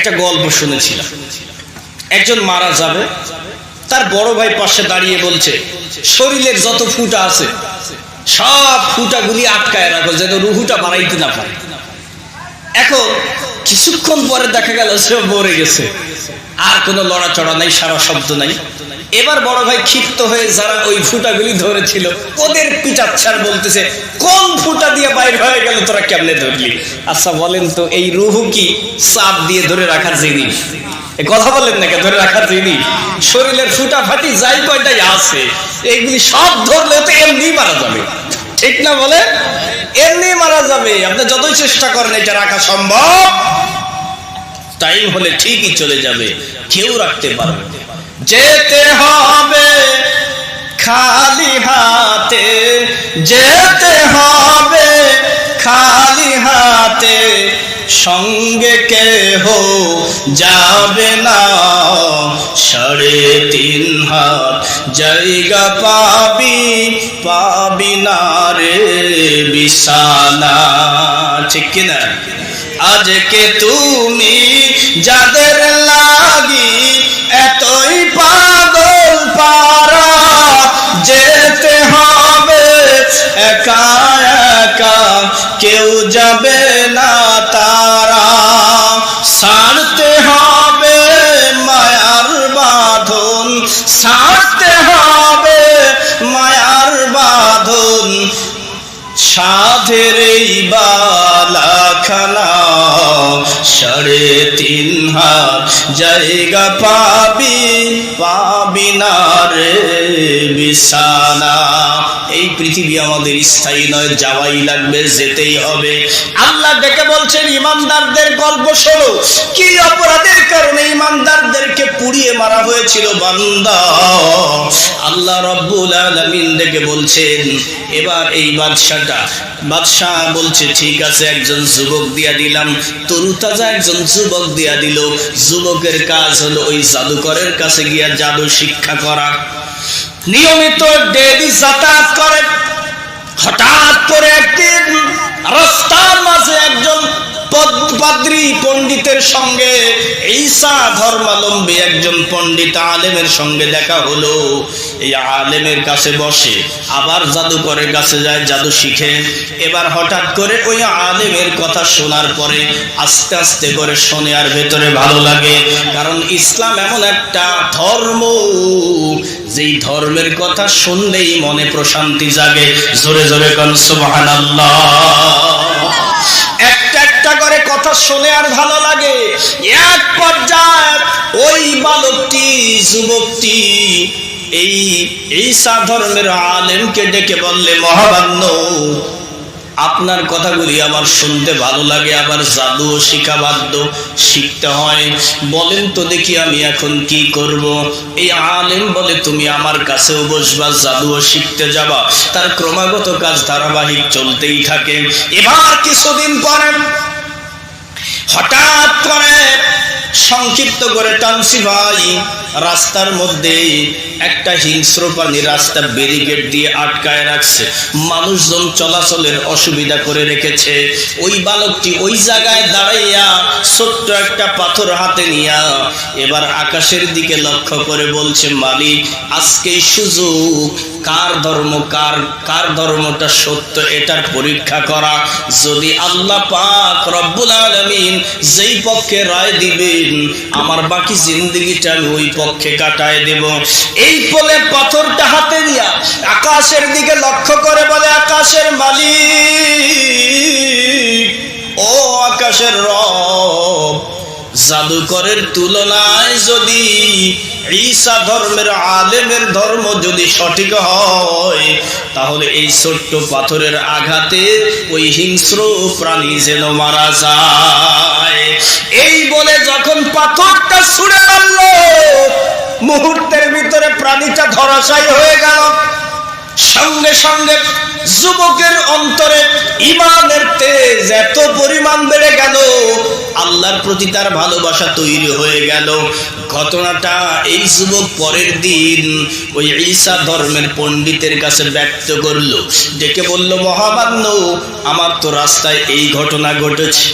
একটা গল্প শুনেছিলাম। একজন মারা যাবে, তার বড় ভাই পাশে দাঁড়িয়ে বলছে, শরীরের যত ফুটা আছে সব ফুটাগুলি আটকায় রাখো যেন রুহুটা বাড়াইতে না পারে। এখন কিছুক্ষণ পরে দেখা গেল সে মরে গেছে, আর কোনো লড়াচড়া নাই, সারা শব্দ নাই। এবার বড় ভাই ক্ষিপ্ত হয়ে যারা ওই ফুটাগুলি ধরেছিল ওদের পিটাচ্ছার বলতেছে, কোন ফুটা দিয়ে বাইর হয়ে গেল, তোরা কেমনে ধরলি? আচ্ছা বলেন তো, এই রুহু কি চাপ দিয়ে ধরে রাখার জিনিস? কথা বলেন নাকি? ধরে রাখার জিনিস? শরীরের ফুটা ফাটি যাই কয়টাই আছে এইগুলি সব ধরলে তো এমনি মারা যাবে, ঠিক না বলে? এমনি মারা যাবে। আপনি যতই চেষ্টা করেন এটা রাখা সম্ভব, টাইম হলে ঠিকই চলে যাবে, কেউ রাখতে পারবে। যেতে হবে খালি হাতে, যেতে হবে খালি হাতে, সঙ্গে কেহ যাবে না। 3.5 হাত জায়গা পাবি, পাবি না রে বিছানা, ঠিক কিনা? আজকে তুমি যাদের লাগি এতই পাগল পারা, যেতে হবে একা একা, কেউ যাবে না তারা। ছাড়তে হবে মায়ার বাঁধন, ছাড়তে হবে মায়ার বাঁধন, সাধের এই বালাখানা। 3.5 হাত জায়গা পাবি, পাবি না রে বিছানা। এই পৃথিবী আমাদের স্থায়ী নয়, যাওয়াই লাগবে, যেতেই হবে। আল্লাহ ডেকে বলছেন, ইমানদারদের গল্প শোনো। কি অপরাধের কারণে ইমানদারদেরকে পুড়িয়ে মারা হয়েছিল বান্দা? আল্লাহ রাব্বুল আলামিন ডেকে বলছেন, এবার এই বাদশাহ বলছে, ঠিক আছে, একজন যুবক দিয়া দিলাম, তরুতাজা একজন যুবক দিয়া দিল। যুবকের কাজ হলো ওই জাদুকরের কাছে গিয়া জাদু শিক্ষা করা। নিয়মিত ডেইলি যাতায়াত করে। হঠাৎ করে একদিন রাস্তার মাঝে একজন পাদ্রী পণ্ডিতের সঙ্গে, ঈসা ধর্মাবলম্বী একজন পণ্ডিত আলেমের সঙ্গে দেখা হলো। এই আলেমের কাছে বসে, আবার জাদুকরের কাছে যায়, জাদু শিখে। এবার হঠাৎ করে ওই আলেমের কথা শোনার পরে আস্তে আস্তে করে শোনে, আর ভেতরে ভালো লাগে। কারণ ইসলাম এমন একটা ধর্ম, যেই ধর্মের কথা শুনলেই মনে প্রশান্তি জাগে। জোরে জোরে কোন সুবহানাল্লাহ। একটা করে কথা শুনে আর ভালো লাগে। এক পর্যায়ে ওই বালকটি, যুবকটি এই ঈসা ধর্মের আলেমকে ডেকে বললে, মহামান্য, আপনার কথাগুলি আমার শুনতে ভালো লাগে, আবার জাদুও শিখা বাধ্য, শিখতে হয়। বলেন তো দেখি আমি এখন কি করব? এই আলেম বলে, তুমি আমার কাছেও বসবা, জাদুও শিখতে যাবা। তার ক্রমাগত কাজ ধারাবাহিক চলতেই থাকে। এবার কিছুদিন পরে হঠাৎ করে, সংক্ষিপ্ত করে টানছি ভাই, রাস্তার মধ্যে একটা হিংস্র প্রাণী রাস্তা ব্যারিকেড দিয়ে আটকায় রাখছে, মানুষজন চলাচলের অসুবিধা করে রেখেছে। ওই বালকটি ওই জায়গায় দাঁড়াইয়া ছোট্ট একটা পাথর হাতে নিয়া এবার আকাশের দিকে লক্ষ্য করে বলছে, মালিক, আজকেই সুযোগ কার ধর্ম কার ধর্মটা সত্য এটার পরীক্ষা করা। যদি আল্লাহ পাক রব্বুল আলামিন যেই পক্ষে রায় দিবেন, আমার বাকি জিন্দেগিটা আমি ওই পক্ষে কাটায় দেব। এই বলে পাথরটা হাতে নিয়া আকাশের দিকে লক্ষ্য করে বলে, আকাশের মালিক, ও আকাশের রব, জাদুকরের তুলনায় যদি ঈসা ধর্মের আলেমের ধর্ম যদি সঠিক হয়, তাহলে এই ছোট্ট পাথরের আঘাতে ওই হিংস্র প্রাণী যেন মারা যায়। এই বলে যখন পাথরটা ছুঁড়ে মারল, মুহূর্তের ভিতরে প্রাণীটা ধরাশায়ী হয়ে গেল। সঙ্গে সঙ্গে যুবকের অন্তরে ঈমানের তেজ এত পরিমাণ বেড়ে গেল, আল্লাহর প্রতি তার ভালোবাসা তৈরি হয়ে গেল। ঘটনাটা এই যুবক পরের দিন ওই ঈসা ধর্মের পণ্ডিতের কাছে ব্যক্ত করলো, ডেকে বলল, মহামান্য, আমার তো রাস্তায় এই ঘটনা ঘটেছে।